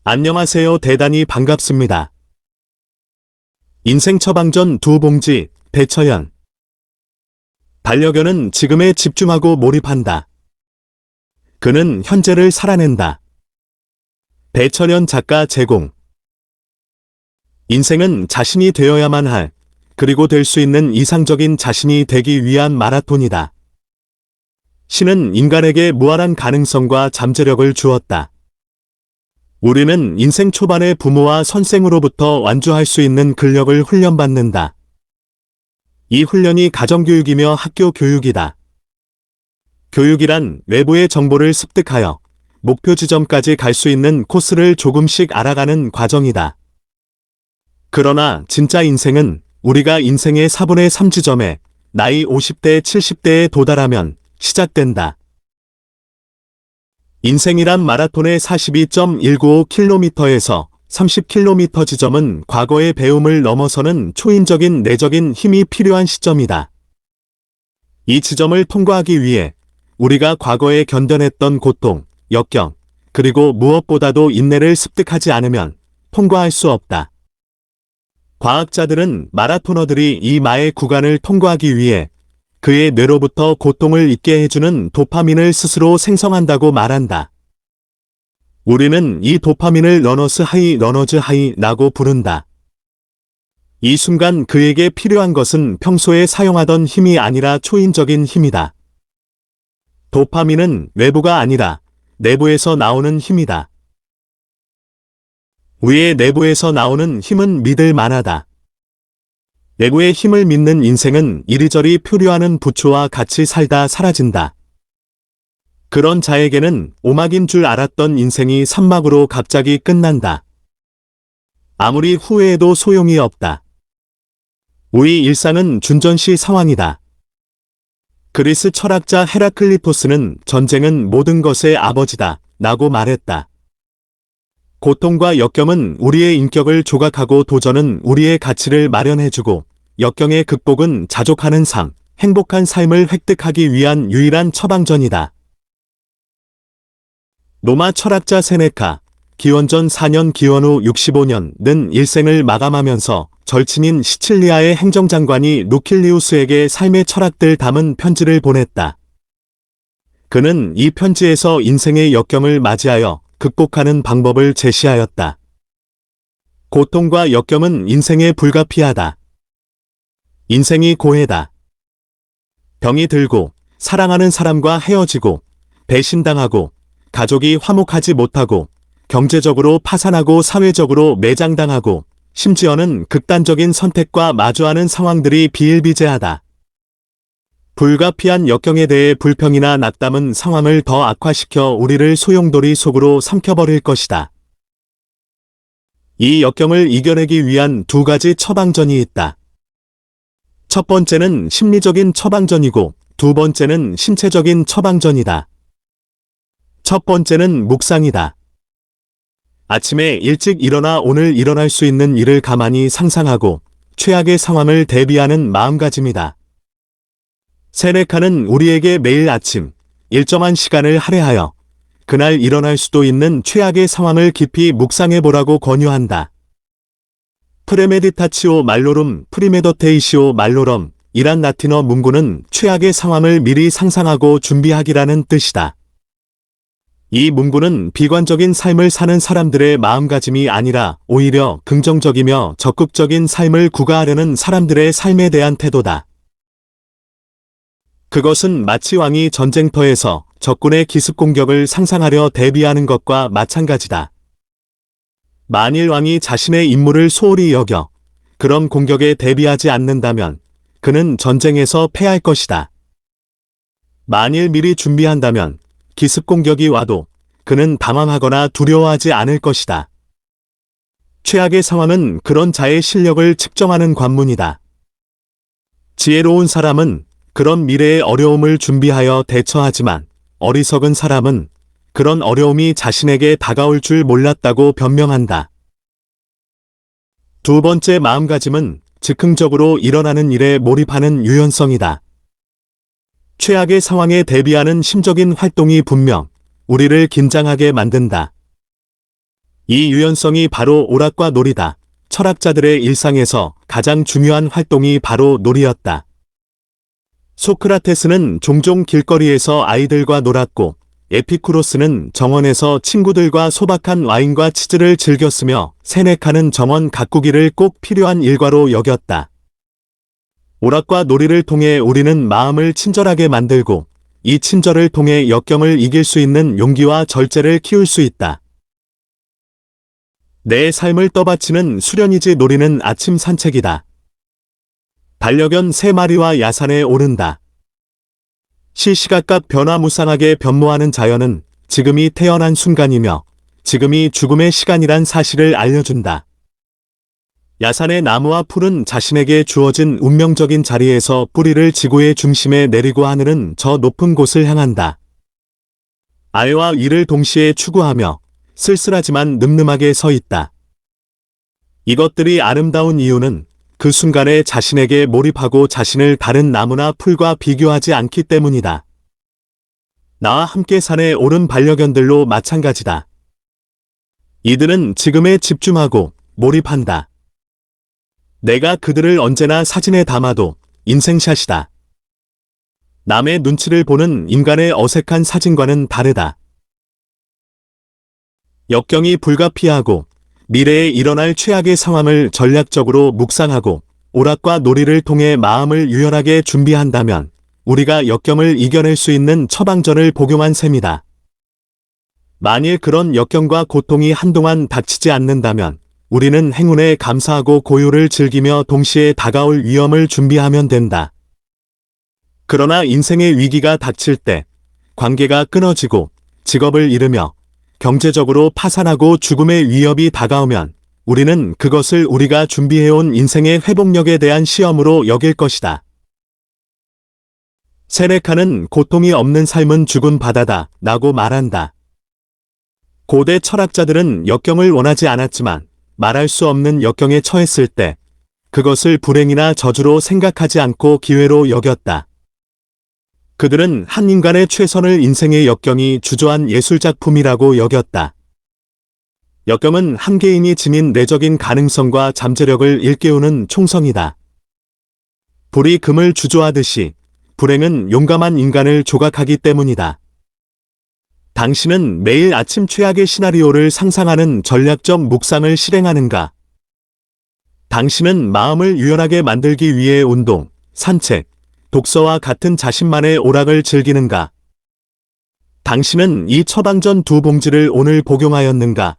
안녕하세요. 대단히 반갑습니다. 인생 처방전 두 봉지, 배철현. 반려견은 지금에 집중하고 몰입한다. 그는 현재를 살아낸다. 배철현 작가 제공. 인생은 자신이 되어야만 할, 그리고 될 수 있는 이상적인 자신이 되기 위한 마라톤이다. 신은 인간에게 무한한 가능성과 잠재력을 주었다. 우리는 인생 초반에 부모와 선생으로부터 완주할 수 있는 근력을 훈련받는다. 이 훈련이 가정교육이며 학교 교육이다. 교육이란 외부의 정보를 습득하여 목표 지점까지 갈 수 있는 코스를 조금씩 알아가는 과정이다. 그러나 진짜 인생은 우리가 인생의 4분의 3 지점에 나이 50대, 70대에 도달하면 시작된다. 인생이란 마라톤의 42.195km에서 30km 지점은 과거의 배움을 넘어서는 초인적인 내적인 힘이 필요한 시점이다. 이 지점을 통과하기 위해 우리가 과거에 견뎌냈던 고통, 역경, 그리고 무엇보다도 인내를 습득하지 않으면 통과할 수 없다. 과학자들은 마라토너들이 이 마의 구간을 통과하기 위해 그의 뇌로부터 고통을 잊게 해주는 도파민을 스스로 생성한다고 말한다. 우리는 이 도파민을 러너스 하이라고 부른다. 이 순간 그에게 필요한 것은 평소에 사용하던 힘이 아니라 초인적인 힘이다. 도파민은 외부가 아니라 내부에서 나오는 힘이다. 우리의 내부에서 나오는 힘은 믿을 만하다. 내부의 힘을 믿는 인생은 이리저리 표류하는 부초와 같이 살다 사라진다. 그런 자에게는 오막인 줄 알았던 인생이 산막으로 갑자기 끝난다. 아무리 후회해도 소용이 없다. 우리 일상은 준전시 상황이다. 그리스 철학자 헤라클리토스는 전쟁은 모든 것의 아버지다 라고 말했다. 고통과 역경은 우리의 인격을 조각하고 도전은 우리의 가치를 마련해주고 역경의 극복은 자족하는 삶, 행복한 삶을 획득하기 위한 유일한 처방전이다. 로마 철학자 세네카, 기원전 4년 기원 후 65년는 일생을 마감하면서 절친인 시칠리아의 행정장관이 루킬리우스에게 삶의 철학들 담은 편지를 보냈다. 그는 이 편지에서 인생의 역경을 맞이하여 극복하는 방법을 제시하였다. 고통과 역경은 인생에 불가피하다. 인생이 고해다. 병이 들고, 사랑하는 사람과 헤어지고, 배신당하고, 가족이 화목하지 못하고, 경제적으로 파산하고 사회적으로 매장당하고, 심지어는 극단적인 선택과 마주하는 상황들이 비일비재하다. 불가피한 역경에 대해 불평이나 낙담은 상황을 더 악화시켜 우리를 소용돌이 속으로 삼켜버릴 것이다. 이 역경을 이겨내기 위한 두 가지 처방전이 있다. 첫 번째는 심리적인 처방전이고 두 번째는 신체적인 처방전이다. 첫 번째는 묵상이다. 아침에 일찍 일어나 오늘 일어날 수 있는 일을 가만히 상상하고 최악의 상황을 대비하는 마음가짐이다. 세네카는 우리에게 매일 아침 일정한 시간을 할애하여 그날 일어날 수도 있는 최악의 상황을 깊이 묵상해보라고 권유한다. 프레메디타치오 말로룸 프리메더테이시오 말로럼 이란 라틴어 문구는 최악의 상황을 미리 상상하고 준비하기라는 뜻이다. 이 문구는 비관적인 삶을 사는 사람들의 마음가짐이 아니라 오히려 긍정적이며 적극적인 삶을 구가하려는 사람들의 삶에 대한 태도다. 그것은 마치 왕이 전쟁터에서 적군의 기습 공격을 상상하려 대비하는 것과 마찬가지다. 만일 왕이 자신의 임무를 소홀히 여겨 그런 공격에 대비하지 않는다면 그는 전쟁에서 패할 것이다. 만일 미리 준비한다면 기습 공격이 와도 그는 당황하거나 두려워하지 않을 것이다. 최악의 상황은 그런 자의 실력을 측정하는 관문이다. 지혜로운 사람은 그런 미래의 어려움을 준비하여 대처하지만 어리석은 사람은 그런 어려움이 자신에게 다가올 줄 몰랐다고 변명한다. 두 번째 마음가짐은 즉흥적으로 일어나는 일에 몰입하는 유연성이다. 최악의 상황에 대비하는 심적인 활동이 분명 우리를 긴장하게 만든다. 이 유연성이 바로 오락과 놀이다. 철학자들의 일상에서 가장 중요한 활동이 바로 놀이였다. 소크라테스는 종종 길거리에서 아이들과 놀았고, 에피쿠로스는 정원에서 친구들과 소박한 와인과 치즈를 즐겼으며, 세네카는 정원 가꾸기를 꼭 필요한 일과로 여겼다. 오락과 놀이를 통해 우리는 마음을 친절하게 만들고, 이 친절을 통해 역경을 이길 수 있는 용기와 절제를 키울 수 있다. 내 삶을 떠받치는 수련이지 놀이는 아침 산책이다. 반려견 3마리와 야산에 오른다. 시시각각 변화무쌍하게 변모하는 자연은 지금이 태어난 순간이며 지금이 죽음의 시간이란 사실을 알려준다. 야산의 나무와 풀은 자신에게 주어진 운명적인 자리에서 뿌리를 지구의 중심에 내리고 하늘은 저 높은 곳을 향한다. 아이와 이를 동시에 추구하며 쓸쓸하지만 늠름하게 서 있다. 이것들이 아름다운 이유는 그 순간에 자신에게 몰입하고 자신을 다른 나무나 풀과 비교하지 않기 때문이다. 나와 함께 산에 오른 반려견들로 마찬가지다. 이들은 지금에 집중하고 몰입한다. 내가 그들을 언제나 사진에 담아도 인생샷이다. 남의 눈치를 보는 인간의 어색한 사진과는 다르다. 역경이 불가피하고 미래에 일어날 최악의 상황을 전략적으로 묵상하고 오락과 놀이를 통해 마음을 유연하게 준비한다면 우리가 역경을 이겨낼 수 있는 처방전을 복용한 셈이다. 만일 그런 역경과 고통이 한동안 닥치지 않는다면 우리는 행운에 감사하고 고요를 즐기며 동시에 다가올 위험을 준비하면 된다. 그러나 인생의 위기가 닥칠 때 관계가 끊어지고 직업을 잃으며 경제적으로 파산하고 죽음의 위협이 다가오면 우리는 그것을 우리가 준비해온 인생의 회복력에 대한 시험으로 여길 것이다. 세네카는 고통이 없는 삶은 죽은 바다다 라고 말한다. 고대 철학자들은 역경을 원하지 않았지만 말할 수 없는 역경에 처했을 때 그것을 불행이나 저주로 생각하지 않고 기회로 여겼다. 그들은 한 인간의 최선을 인생의 역경이 주저한 예술작품이라고 여겼다. 역경은 한 개인이 지닌 내적인 가능성과 잠재력을 일깨우는 총성이다. 불이 금을 주저하듯이 불행은 용감한 인간을 조각하기 때문이다. 당신은 매일 아침 최악의 시나리오를 상상하는 전략적 묵상을 실행하는가? 당신은 마음을 유연하게 만들기 위해 운동, 산책, 독서와 같은 자신만의 오락을 즐기는가? 당신은 이 처방전 2봉지를 오늘 복용하였는가?